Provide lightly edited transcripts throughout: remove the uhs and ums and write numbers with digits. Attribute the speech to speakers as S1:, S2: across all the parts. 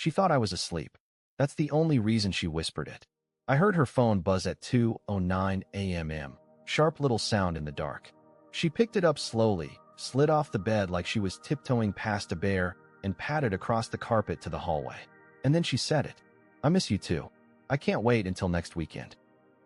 S1: She thought I was asleep. That's the only reason she whispered it. I heard her phone buzz at 2:09 a.m. Sharp little sound in the dark. She picked it up slowly, slid off the bed like she was tiptoeing past a bear, and padded across the carpet to the hallway. And then she said it. I miss you too. I can't wait until next weekend.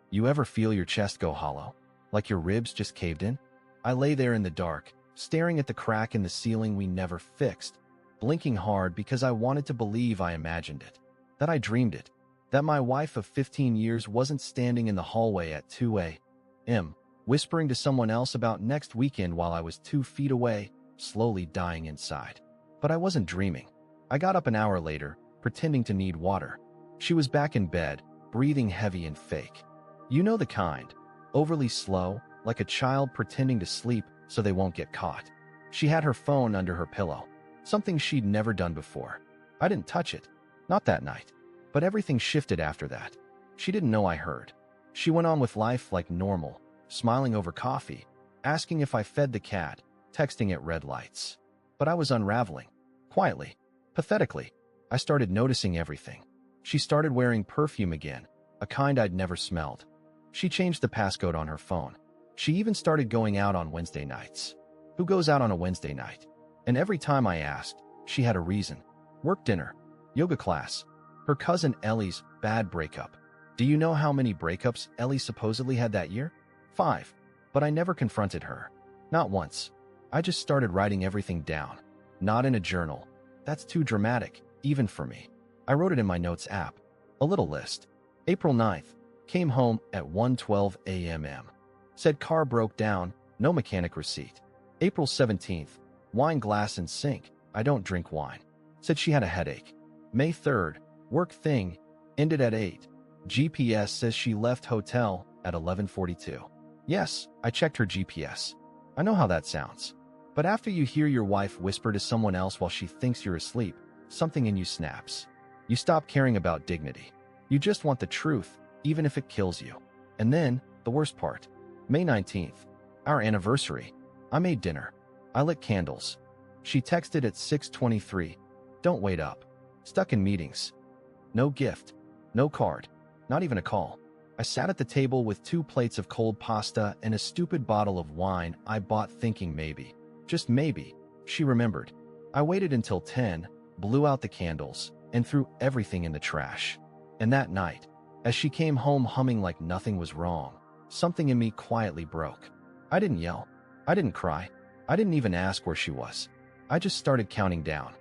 S1: You ever feel your chest go hollow? Like your ribs just caved in? I lay there in the dark, staring at the crack in the ceiling we never fixed, blinking hard because I wanted to believe I imagined it, that I dreamed it, that my wife of 15 years wasn't standing in the hallway at 2 a.m., whispering to someone else about next weekend while I was 2 feet away, slowly dying inside. But I wasn't dreaming. I got up an hour later, pretending to need water. She was back in bed, breathing heavy and fake. You know the kind, overly slow, like a child pretending to sleep so they won't get caught. She had her phone under her pillow, something she'd never done before. I didn't touch it, not that night. But everything shifted after that. She didn't know I heard. She went on with life like normal, smiling over coffee, asking if I fed the cat, texting at red lights. But I was unraveling. Quietly, pathetically, I started noticing everything. She started wearing perfume again, a kind I'd never smelled. She changed the passcode on her phone. She even started going out on Wednesday nights. Who goes out on a Wednesday night? And every time I asked, she had a reason. Work dinner, yoga class, her cousin Ellie's bad breakup. Do you know how many breakups Ellie supposedly had that year? 5. But I never confronted her. Not once. I just started writing everything down. Not in a journal. That's too dramatic, even for me. I wrote it in my notes app. A little list. April 9th. Came home at 1:12 a.m. Said car broke down, no mechanic receipt. April 17th. Wine glass and sink. I don't drink wine. Said she had a headache. May 3rd. Work thing. Ended at 8. GPS says she left hotel at 11:42. Yes, I checked her GPS. I know how that sounds. But after you hear your wife whisper to someone else while she thinks you're asleep, something in you snaps. You stop caring about dignity. You just want the truth, even if it kills you. And then, the worst part. May 19th. Our anniversary. I made dinner. I lit candles. She texted at 6:23. Don't wait up. Stuck in meetings. No gift. No card. Not even a call. I sat at the table with 2 plates of cold pasta and a stupid bottle of wine I bought thinking maybe, just maybe, she remembered. I waited until 10, blew out the candles, and threw everything in the trash. And that night, as she came home humming like nothing was wrong, something in me quietly broke. I didn't yell. I didn't cry. I didn't even ask where she was. I just started counting down.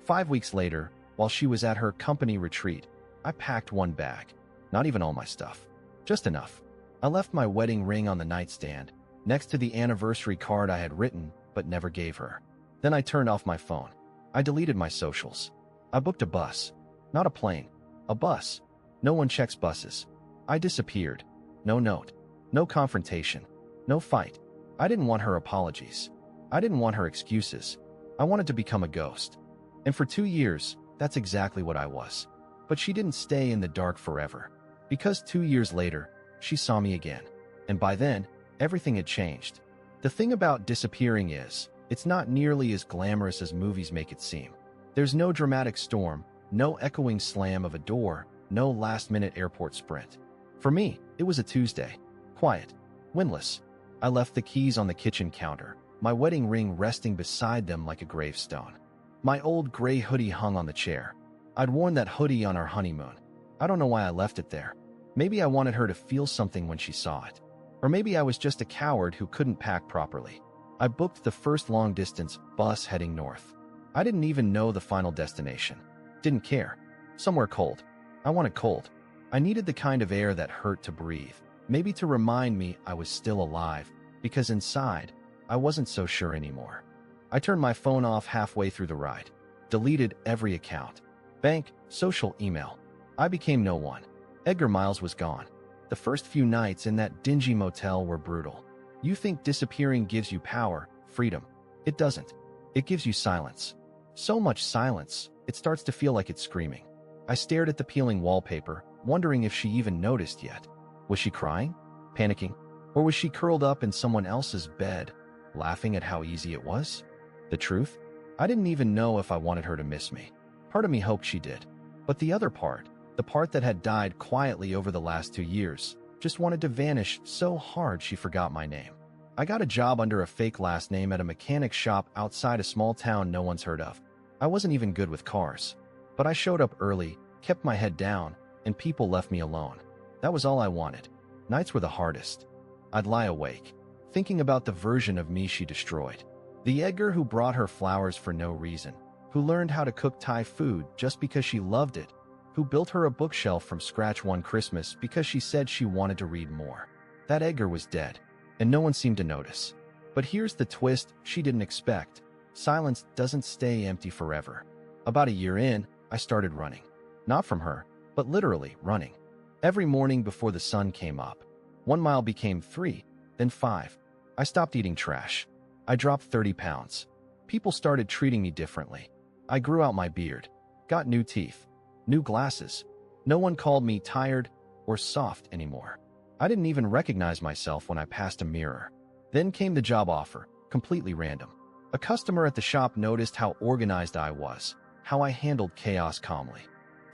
S1: 5 weeks later, while she was at her company retreat, I packed 1 bag. Not even all my stuff. Just enough. I left my wedding ring on the nightstand, next to the anniversary card I had written but never gave her. Then I turned off my phone. I deleted my socials. I booked a bus. Not a plane. A bus. No one checks buses. I disappeared. No note. No confrontation. No fight. I didn't want her apologies. I didn't want her excuses. I wanted to become a ghost. And for 2 years, that's exactly what I was. But she didn't stay in the dark forever. Because 2 years later, she saw me again. And by then, everything had changed. The thing about disappearing is, it's not nearly as glamorous as movies make it seem. There's no dramatic storm, no echoing slam of a door, no last-minute airport sprint. For me, it was a Tuesday. Quiet. Windless. I left the keys on the kitchen counter, my wedding ring resting beside them like a gravestone. My old gray hoodie hung on the chair. I'd worn that hoodie on our honeymoon. I don't know why I left it there. Maybe I wanted her to feel something when she saw it. Or maybe I was just a coward who couldn't pack properly. I booked the first long-distance bus heading north. I didn't even know the final destination. Didn't care. Somewhere cold. I wanted cold. I needed the kind of air that hurt to breathe. Maybe to remind me I was still alive, because inside, I wasn't so sure anymore. I turned my phone off halfway through the ride. Deleted every account. Bank, social, email. I became no one. Edgar Miles was gone. The first few nights in that dingy motel were brutal. You think disappearing gives you power, freedom. It doesn't. It gives you silence. So much silence, it starts to feel like it's screaming. I stared at the peeling wallpaper, wondering if she even noticed yet. Was she crying? Panicking? Or was she curled up in someone else's bed, laughing at how easy it was? The truth? I didn't even know if I wanted her to miss me. Part of me hoped she did. But the other part, the part that had died quietly over the last 2 years, just wanted to vanish so hard she forgot my name. I got a job under a fake last name at a mechanic shop outside a small town no one's heard of. I wasn't even good with cars. But I showed up early, kept my head down, and people left me alone. That was all I wanted. Nights were the hardest. I'd lie awake, thinking about the version of me she destroyed. The Edgar who brought her flowers for no reason, who learned how to cook Thai food just because she loved it, who built her a bookshelf from scratch one Christmas because she said she wanted to read more. That Edgar was dead, and no one seemed to notice. But here's the twist she didn't expect. Silence doesn't stay empty forever. About a year in, I started running. Not from her, but literally running. Every morning before the sun came up. 1 mile became 3, then 5. I stopped eating trash. I dropped 30 pounds. People started treating me differently. I grew out my beard, got new teeth, new glasses. No one called me tired or soft anymore. I didn't even recognize myself when I passed a mirror. Then came the job offer, completely random. A customer at the shop noticed how organized I was, how I handled chaos calmly.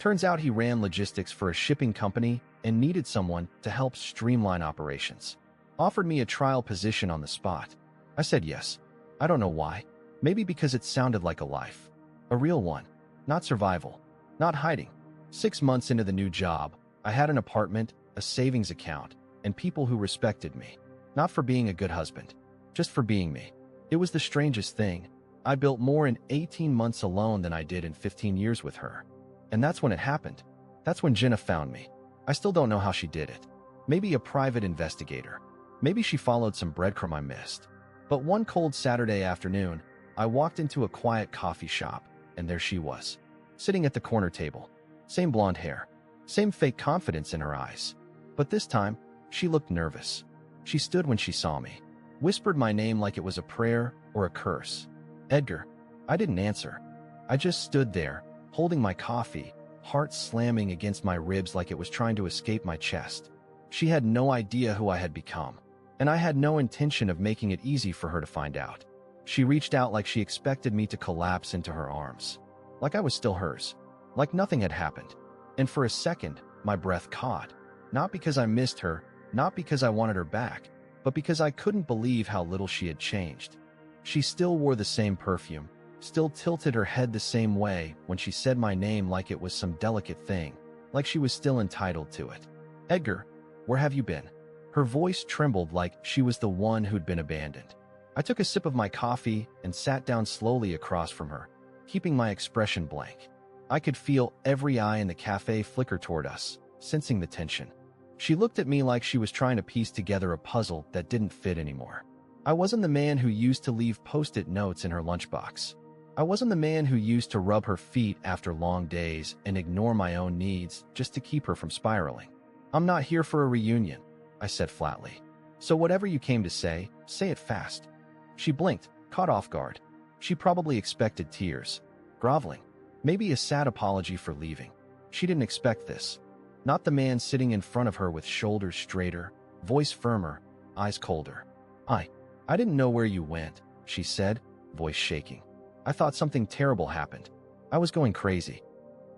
S1: Turns out he ran logistics for a shipping company and needed someone to help streamline operations. Offered me a trial position on the spot. I said yes. I don't know why. Maybe because it sounded like a life. A real one. Not survival. Not hiding. 6 months into the new job, I had an apartment, a savings account, and people who respected me. Not for being a good husband, just for being me. It was the strangest thing. I built more in 18 months alone than I did in 15 years with her. And that's when it happened. That's when Jenna found me. I still don't know how she did it. Maybe a private investigator. Maybe she followed some breadcrumb I missed. But one cold Saturday afternoon, I walked into a quiet coffee shop, and there she was, sitting at the corner table. Same blonde hair, same fake confidence in her eyes. But this time, she looked nervous. She stood when she saw me, whispered my name like it was a prayer or a curse. Edgar. I didn't answer. I just stood there, holding my coffee, heart slamming against my ribs like it was trying to escape my chest. She had no idea who I had become, and I had no intention of making it easy for her to find out. She reached out like she expected me to collapse into her arms, like I was still hers, like nothing had happened. And for a second, my breath caught, not because I missed her, not because I wanted her back, but because I couldn't believe how little she had changed. She still wore the same perfume, still tilted her head the same way when she said my name like it was some delicate thing, like she was still entitled to it. Edgar, where have you been? Her voice trembled like she was the one who'd been abandoned. I took a sip of my coffee and sat down slowly across from her, keeping my expression blank. I could feel every eye in the cafe flicker toward us, sensing the tension. She looked at me like she was trying to piece together a puzzle that didn't fit anymore. I wasn't the man who used to leave post-it notes in her lunchbox. I wasn't the man who used to rub her feet after long days and ignore my own needs just to keep her from spiraling. I'm not here for a reunion, I said flatly. So whatever you came to say it fast. She blinked, caught off guard. She probably expected tears, groveling, maybe a sad apology for leaving. She didn't expect this. Not the man sitting in front of her with shoulders straighter, voice firmer, eyes colder. I didn't know where you went, she said, voice shaking. I thought something terrible happened. I was going crazy.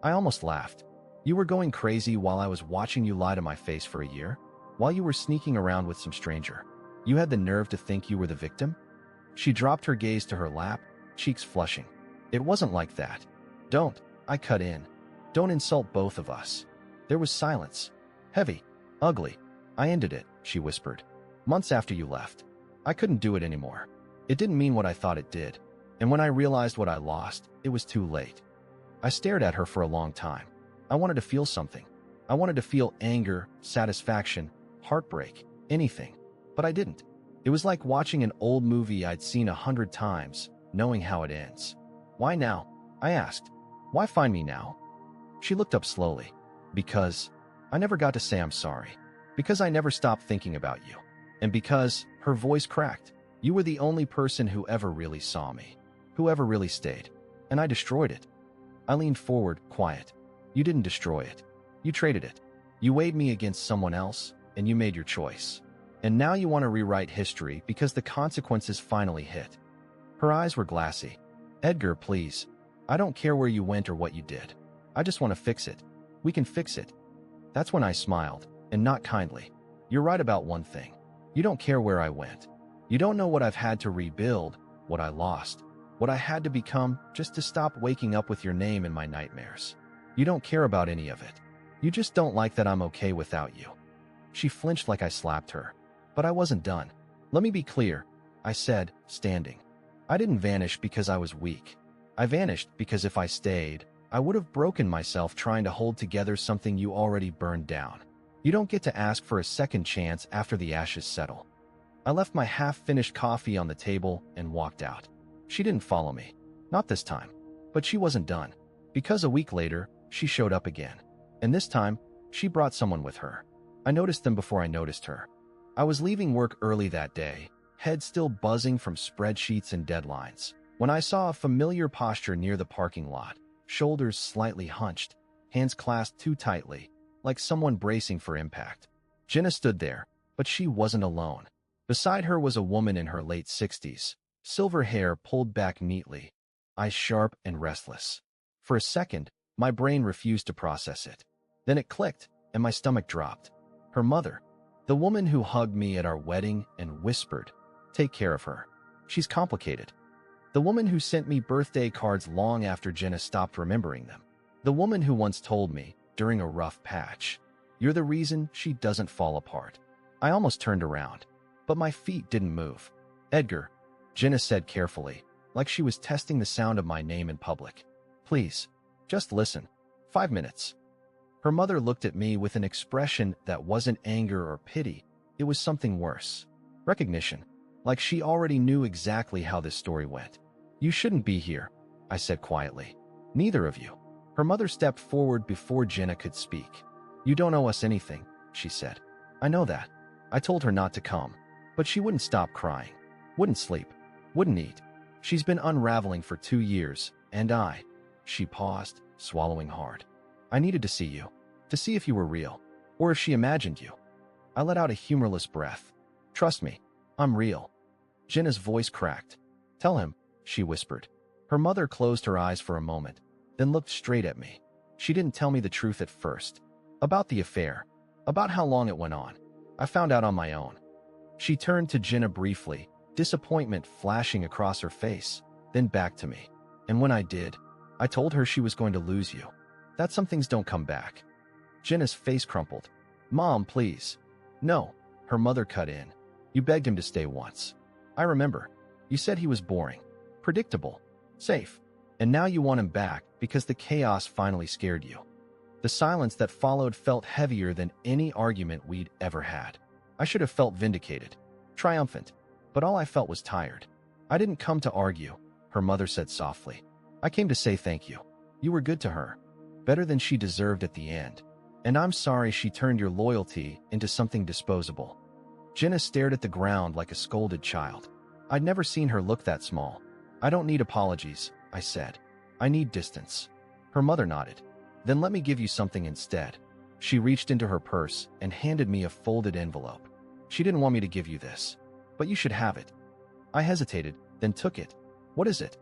S1: I almost laughed. You were going crazy while I was watching you lie to my face for a year? While you were sneaking around with some stranger? You had the nerve to think you were the victim? She dropped her gaze to her lap, cheeks flushing. It wasn't like that. Don't, I cut in. Don't insult both of us. There was silence. Heavy. Ugly. I ended it, she whispered. Months after you left. I couldn't do it anymore. It didn't mean what I thought it did. And when I realized what I lost, it was too late. I stared at her for a long time. I wanted to feel something. I wanted to feel anger, satisfaction, heartbreak, anything. But I didn't. It was like watching an old movie I'd seen 100 times, knowing how it ends. Why now? I asked. Why find me now? She looked up slowly. Because I never got to say I'm sorry. Because I never stopped thinking about you. And because her voice cracked. You were the only person who ever really saw me. Who ever really stayed. And I destroyed it. I leaned forward, quiet. You didn't destroy it. You traded it. You weighed me against someone else, and you made your choice. And now you want to rewrite history because the consequences finally hit. Her eyes were glassy. Edgar, please. I don't care where you went or what you did. I just want to fix it. We can fix it. That's when I smiled, and not kindly. You're right about one thing. You don't care where I went. You don't know what I've had to rebuild, what I lost, what I had to become just to stop waking up with your name in my nightmares. You don't care about any of it. You just don't like that I'm okay without you. She flinched like I slapped her. But I wasn't done. Let me be clear, I said, standing. I didn't vanish because I was weak. I vanished because if I stayed, I would have broken myself trying to hold together something you already burned down. You don't get to ask for a second chance after the ashes settle. I left my half-finished coffee on the table and walked out. She didn't follow me. Not this time. But she wasn't done. Because a week later, she showed up again. And this time, she brought someone with her. I noticed them before I noticed her. I was leaving work early that day, head still buzzing from spreadsheets and deadlines, when I saw a familiar posture near the parking lot, shoulders slightly hunched, hands clasped too tightly, like someone bracing for impact. Jenna stood there, but she wasn't alone. Beside her was a woman in her late 60s, silver hair pulled back neatly, eyes sharp and restless. For a second, my brain refused to process it. Then it clicked, and my stomach dropped. Her mother, the woman who hugged me at our wedding and whispered, "Take care of her. She's complicated." The woman who sent me birthday cards long after Jenna stopped remembering them. The woman who once told me, during a rough patch, "You're the reason she doesn't fall apart." I almost turned around, but my feet didn't move. "Edgar," Jenna said carefully, like she was testing the sound of my name in public. "Please, just listen. 5 minutes." Her mother looked at me with an expression that wasn't anger or pity. It was something worse. Recognition, like she already knew exactly how this story went. "You shouldn't be here," I said quietly. "Neither of you." Her mother stepped forward before Jenna could speak. "You don't owe us anything," she said. "I know that." I told her not to come, but she wouldn't stop crying. Wouldn't sleep. Wouldn't eat. She's been unraveling for 2 years, and She paused, swallowing hard. "I needed to see you. To see if you were real, or if she imagined you." I let out a humorless breath. "Trust me, I'm real." Jenna's voice cracked. "Tell him," she whispered. Her mother closed her eyes for a moment, then looked straight at me. She didn't tell me the truth at first. About the affair. About how long it went on. I found out on my own. She turned to Jenna briefly, disappointment flashing across her face, then back to me. "And when I did, I told her she was going to lose you. That some things don't come back." Jenna's face crumpled. "Mom, please." "No," her mother cut in. "You begged him to stay once. I remember. You said he was boring, predictable, safe. And now you want him back because the chaos finally scared you." The silence that followed felt heavier than any argument we'd ever had. I should have felt vindicated, triumphant, but all I felt was tired. "I didn't come to argue," her mother said softly. "I came to say thank you. You were good to her, better than she deserved at the end. And I'm sorry she turned your loyalty into something disposable." Jenna stared at the ground like a scolded child. I'd never seen her look that small. "I don't need apologies," I said. "I need distance." Her mother nodded. "Then let me give you something instead." She reached into her purse and handed me a folded envelope. "She didn't want me to give you this, but you should have it." I hesitated, then took it. "What is it?"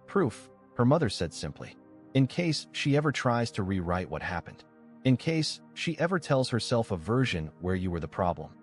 S1: "Proof," her mother said simply. "In case she ever tries to rewrite what happened. In case she ever tells herself a version where you were the problem."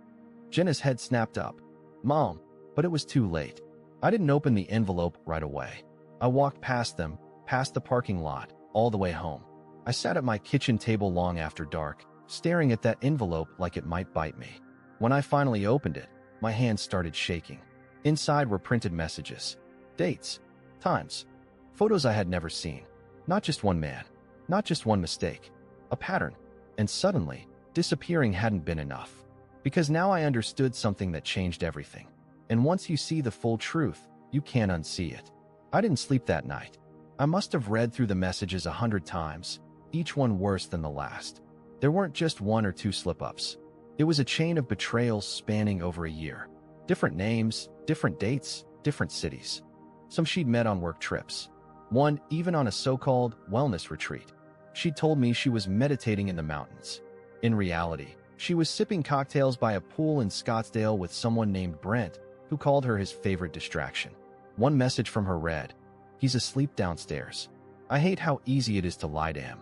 S1: Jenna's head snapped up. "Mom," but it was too late. I didn't open the envelope right away. I walked past them, past the parking lot, all the way home. I sat at my kitchen table long after dark, staring at that envelope like it might bite me. When I finally opened it, my hands started shaking. Inside were printed messages, dates, times, photos I had never seen. Not just one man, not just one mistake, a pattern. And suddenly, disappearing hadn't been enough. Because now I understood something that changed everything. And once you see the full truth, you can't unsee it. I didn't sleep that night. I must have read through the messages 100 times, each one worse than the last. There weren't just 1 or 2 slip-ups. It was a chain of betrayals spanning over a year. Different names, different dates, different cities. Some she'd met on work trips. One even on a so-called wellness retreat. She told me she was meditating in the mountains. In reality, she was sipping cocktails by a pool in Scottsdale with someone named Brent, who called her his favorite distraction. One message from her read, "He's asleep downstairs." I hate how easy it is to lie to him.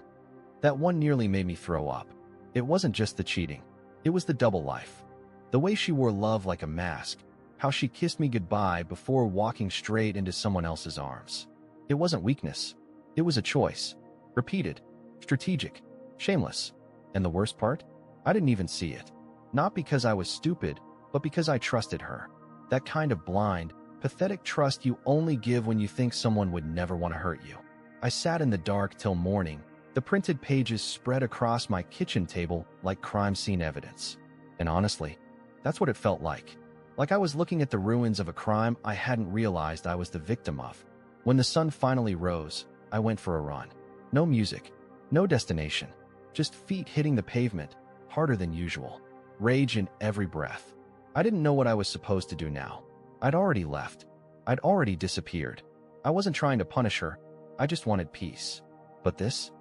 S1: That one nearly made me throw up. It wasn't just the cheating. It was the double life. The way she wore love like a mask, how she kissed me goodbye before walking straight into someone else's arms. It wasn't weakness. It was a choice. Repeated, strategic, shameless. And the worst part? I didn't even see it. Not because I was stupid, but because I trusted her. That kind of blind, pathetic trust you only give when you think someone would never want to hurt you. I sat in the dark till morning, the printed pages spread across my kitchen table like crime scene evidence. And honestly, that's what it felt like. Like I was looking at the ruins of a crime I hadn't realized I was the victim of. When the sun finally rose, I went for a run. No music, no destination, just feet hitting the pavement, harder than usual. Rage in every breath. I didn't know what I was supposed to do now. I'd already left. I'd already disappeared. I wasn't trying to punish her. I just wanted peace. But this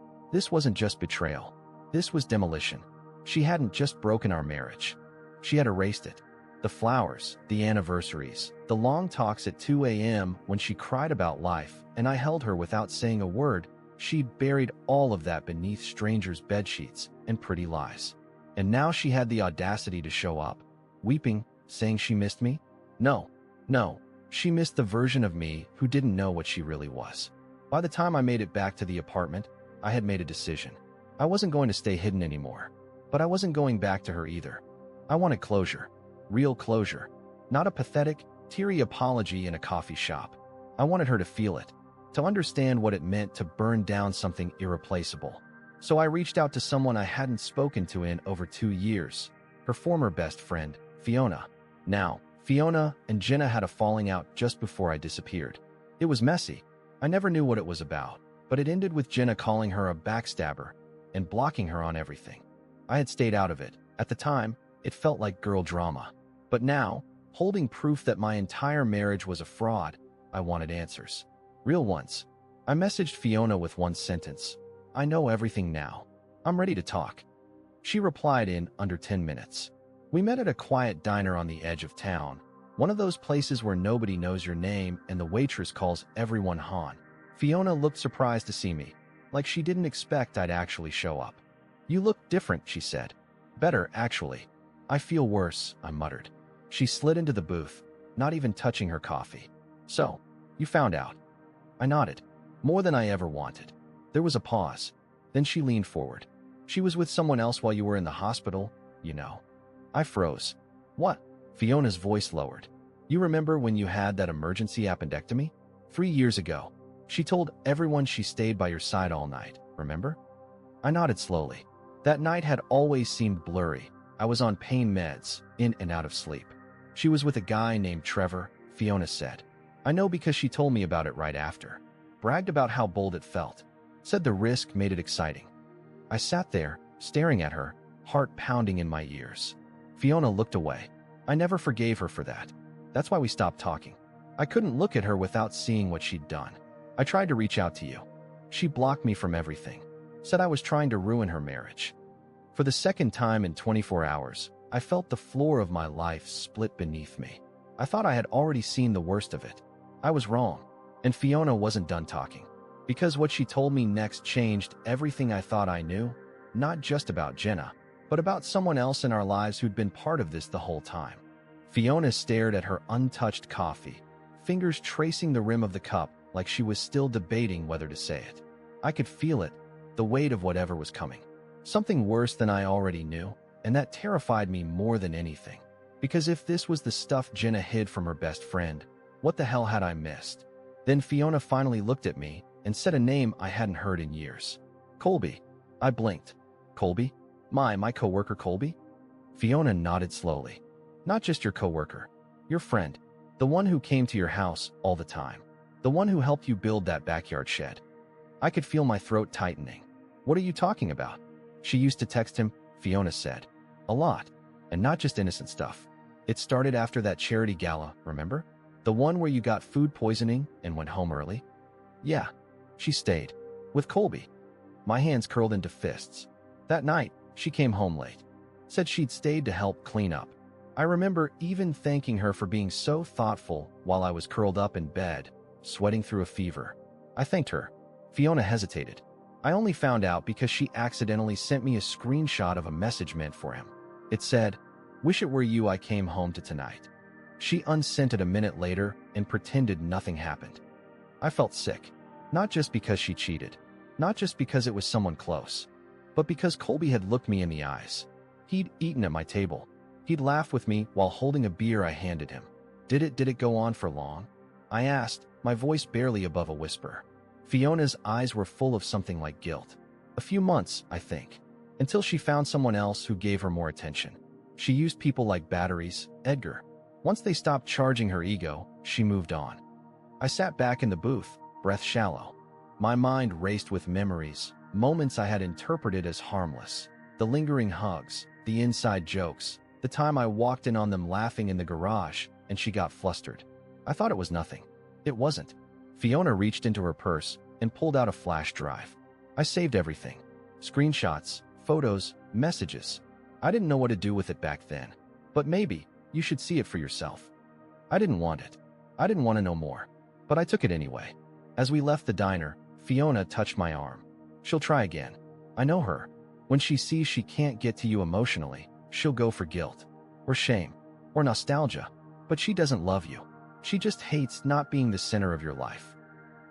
S1: wasn't just betrayal. This was demolition. She hadn't just broken our marriage. She had erased it. The flowers, the anniversaries, the long talks at 2 a.m. when she cried about life, and I held her without saying a word. She'd buried all of that beneath strangers' bedsheets and pretty lies. And now she had the audacity to show up, weeping, saying she missed me? No. She missed the version of me who didn't know what she really was. By the time I made it back to the apartment, I had made a decision. I wasn't going to stay hidden anymore, but I wasn't going back to her either. I wanted closure. Real closure. Not a pathetic, teary apology in a coffee shop. I wanted her to feel it, to understand what it meant to burn down something irreplaceable. So I reached out to someone I hadn't spoken to in over 2 years, her former best friend, Fiona. Now, Fiona and Jenna had a falling out just before I disappeared. It was messy. I never knew what it was about, but it ended with Jenna calling her a backstabber and blocking her on everything. I had stayed out of it. At the time, it felt like girl drama. But now, holding proof that my entire marriage was a fraud, I wanted answers. Real ones. I messaged Fiona with one sentence. I know everything now. I'm ready to talk. She replied in under 10 minutes. We met at a quiet diner on the edge of town, one of those places where nobody knows your name and the waitress calls everyone Han. Fiona looked surprised to see me, like she didn't expect I'd actually show up. You look different, she said. Better, actually. I feel worse, I muttered. She slid into the booth, not even touching her coffee. So, you found out. I nodded. More than I ever wanted. There was a pause. Then she leaned forward. She was with someone else while you were in the hospital, you know. I froze. What? Fiona's voice lowered. You remember when you had that emergency appendectomy? 3 years ago. She told everyone she stayed by your side all night, remember? I nodded slowly. That night had always seemed blurry. I was on pain meds, in and out of sleep. She was with a guy named Trevor, Fiona said. I know because she told me about it right after. Bragged about how bold it felt. Said the risk made it exciting. I sat there, staring at her, heart pounding in my ears. Fiona looked away. I never forgave her for that. That's why we stopped talking. I couldn't look at her without seeing what she'd done. I tried to reach out to you. She blocked me from everything. Said I was trying to ruin her marriage. For the second time in 24 hours, I felt the floor of my life split beneath me. I thought I had already seen the worst of it. I was wrong. And Fiona wasn't done talking. Because what she told me next changed everything I thought I knew, not just about Jenna, but about someone else in our lives who'd been part of this the whole time. Fiona stared at her untouched coffee, fingers tracing the rim of the cup like she was still debating whether to say it. I could feel it, the weight of whatever was coming. Something worse than I already knew, and that terrified me more than anything. Because if this was the stuff Jenna hid from her best friend, what the hell had I missed? Then Fiona finally looked at me and said a name I hadn't heard in years. Colby. I blinked. Colby? My coworker Colby? Fiona nodded slowly. Not just your coworker. Your friend. The one who came to your house all the time. The one who helped you build that backyard shed. I could feel my throat tightening. What are you talking about? She used to text him, Fiona said. A lot. And not just innocent stuff. It started after that charity gala, remember? The one where you got food poisoning and went home early? Yeah. She stayed. With Colby. My hands curled into fists. That night, she came home late. Said she'd stayed to help clean up. I remember even thanking her for being so thoughtful while I was curled up in bed, sweating through a fever. I thanked her. Fiona hesitated. I only found out because she accidentally sent me a screenshot of a message meant for him. It said, "Wish it were you I came home to tonight." She unsent it a minute later and pretended nothing happened. I felt sick, not just because she cheated, not just because it was someone close, but because Colby had looked me in the eyes. He'd eaten at my table. He'd laughed with me while holding a beer I handed him. Did it go on for long? I asked, my voice barely above a whisper. Fiona's eyes were full of something like guilt. A few months, I think, until she found someone else who gave her more attention. She used people like batteries, Edgar. Once they stopped charging her ego, she moved on. I sat back in the booth, breath shallow. My mind raced with memories, moments I had interpreted as harmless. The lingering hugs, the inside jokes, the time I walked in on them laughing in the garage and she got flustered. I thought it was nothing. It wasn't. Fiona reached into her purse and pulled out a flash drive. I saved everything. Screenshots, photos, messages. I didn't know what to do with it back then. But maybe you should see it for yourself. I didn't want it. I didn't want to know more. But I took it anyway. As we left the diner, Fiona touched my arm. She'll try again. I know her. When she sees she can't get to you emotionally, she'll go for guilt, or shame, or nostalgia. But she doesn't love you. She just hates not being the center of your life.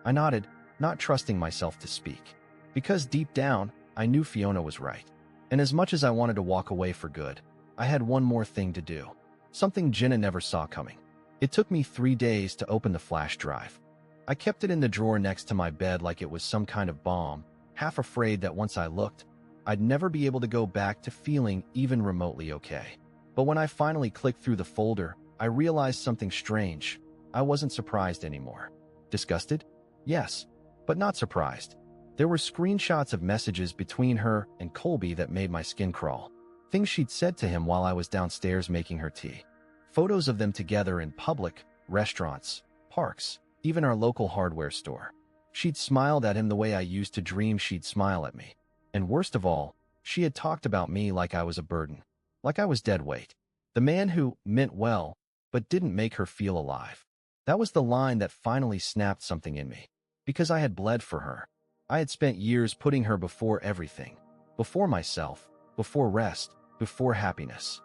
S1: I nodded, not trusting myself to speak. Because deep down, I knew Fiona was right. And as much as I wanted to walk away for good, I had one more thing to do. Something Jenna never saw coming. It took me 3 days to open the flash drive. I kept it in the drawer next to my bed like it was some kind of bomb, half afraid that once I looked, I'd never be able to go back to feeling even remotely okay. But when I finally clicked through the folder, I realized something strange. I wasn't surprised anymore. Disgusted? Yes, but not surprised. There were screenshots of messages between her and Colby that made my skin crawl. Things she'd said to him while I was downstairs making her tea. Photos of them together in public, restaurants, parks, even our local hardware store. She'd smiled at him the way I used to dream she'd smile at me. And worst of all, she had talked about me like I was a burden, like I was dead weight. The man who meant well, but didn't make her feel alive. That was the line that finally snapped something in me. Because I had bled for her. I had spent years putting her before everything. Before myself, before rest, before happiness.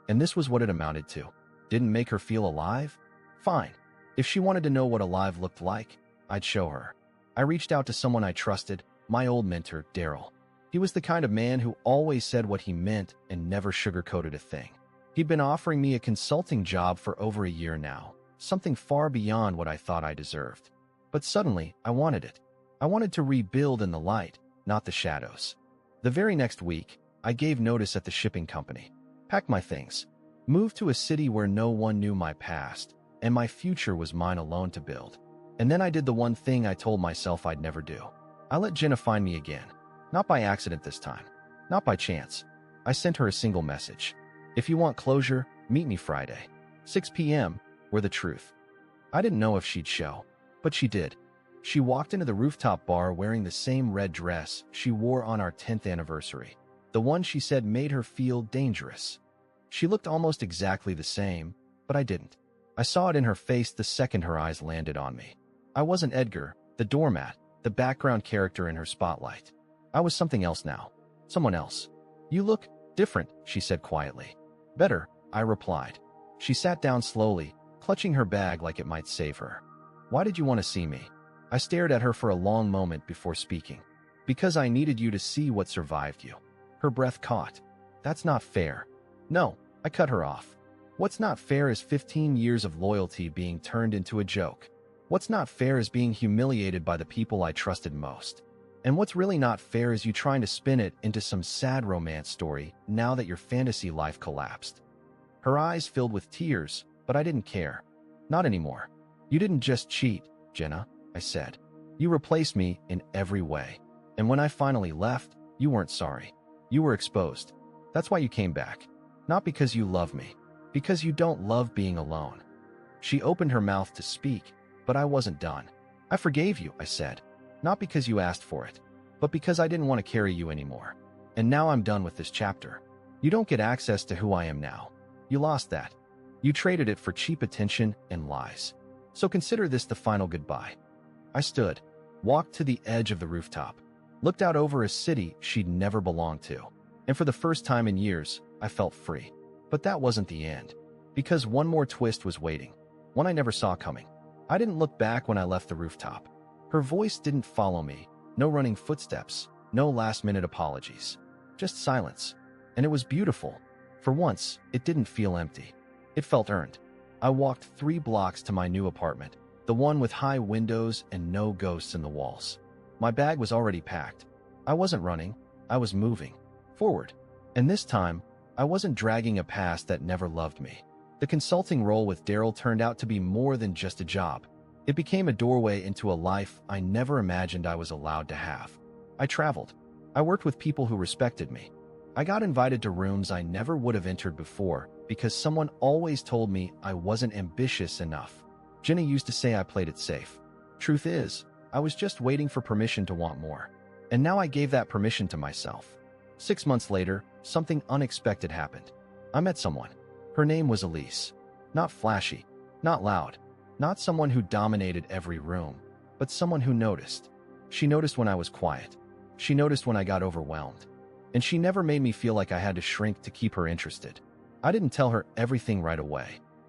S1: And this was what it amounted to. Didn't make her feel alive? Fine. If she wanted to know what alive looked like, I'd show her. I reached out to someone I trusted, my old mentor, Daryl. He was the kind of man who always said what he meant and never sugarcoated a thing. He'd been offering me a consulting job for over a year now, something far beyond what I thought I deserved. But suddenly, I wanted it. I wanted to rebuild in the light, not the shadows. The very next week, I gave notice at the shipping company, packed my things, moved to a city where no one knew my past, and my future was mine alone to build. And then I did the one thing I told myself I'd never do. I let Jenna find me again. Not by accident this time. Not by chance. I sent her a single message. If you want closure, meet me Friday. 6 p.m., where the truth. I didn't know if she'd show, but she did. She walked into the rooftop bar wearing the same red dress she wore on our 10th anniversary. The one she said made her feel dangerous. She looked almost exactly the same, but I didn't. I saw it in her face the second her eyes landed on me. I wasn't Edgar, the doormat, the background character in her spotlight. I was something else now. Someone else. You look different, she said quietly. Better, I replied. She sat down slowly, clutching her bag like it might save her. Why did you want to see me? I stared at her for a long moment before speaking. Because I needed you to see what survived you. Her breath caught. That's not fair. No, I cut her off. What's not fair is 15 years of loyalty being turned into a joke. What's not fair is being humiliated by the people I trusted most. And what's really not fair is you trying to spin it into some sad romance story now that your fantasy life collapsed. Her eyes filled with tears, but I didn't care. Not anymore. You didn't just cheat, Jenna, I said. You replaced me in every way. And when I finally left, you weren't sorry. You were exposed. That's why you came back. Not because you love me. Because you don't love being alone. She opened her mouth to speak, but I wasn't done. I forgave you, I said. Not because you asked for it, but because I didn't want to carry you anymore. And now I'm done with this chapter. You don't get access to who I am now. You lost that. You traded it for cheap attention and lies. So consider this the final goodbye. I stood, walked to the edge of the rooftop. looked out over a city she'd never belonged to. And for the first time in years, I felt free. But that wasn't the end. Because one more twist was waiting. One I never saw coming. I didn't look back when I left the rooftop. Her voice didn't follow me. No running footsteps. No last-minute apologies. Just silence. And it was beautiful. For once, it didn't feel empty. It felt earned. I walked 3 blocks to my new apartment, the one with high windows and no ghosts in the walls. My bag was already packed. I wasn't running. I was moving. Forward. And this time, I wasn't dragging a past that never loved me. The consulting role with Daryl turned out to be more than just a job. It became a doorway into a life I never imagined I was allowed to have. I traveled. I worked with people who respected me. I got invited to rooms I never would have entered before because someone always told me I wasn't ambitious enough. Jenna used to say I played it safe. Truth is, I was just waiting for permission to want more. And now I gave that permission to myself. 6 months later, something unexpected happened. I met someone. Her name was Elise. Not flashy, not loud, not someone who dominated every room, but someone who noticed. She noticed when I was quiet. She noticed when I got overwhelmed. And she never made me feel like I had to shrink to keep her interested. I didn't tell her everything right away.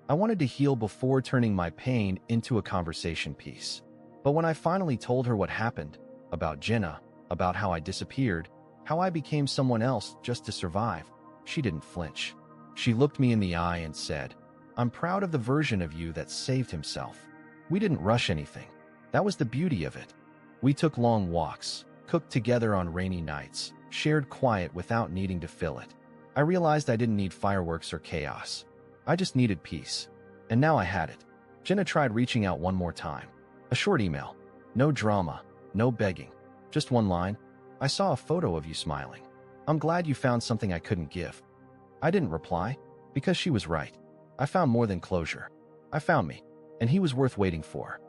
S1: I wanted to heal before turning my pain into a conversation piece. But when I finally told her what happened, about Jenna, about how I disappeared, how I became someone else just to survive, she didn't flinch. She looked me in the eye and said, "I'm proud of the version of you that saved himself." We didn't rush anything. That was the beauty of it. We took long walks, cooked together on rainy nights, shared quiet without needing to fill it. I realized I didn't need fireworks or chaos. I just needed peace. And now I had it. Jenna tried reaching out one more time. A short email. No drama, no begging. Just one line. "I saw a photo of you smiling. I'm glad you found something I couldn't give." I didn't reply, because she was right. I found more than closure. I found me, and he was worth waiting for.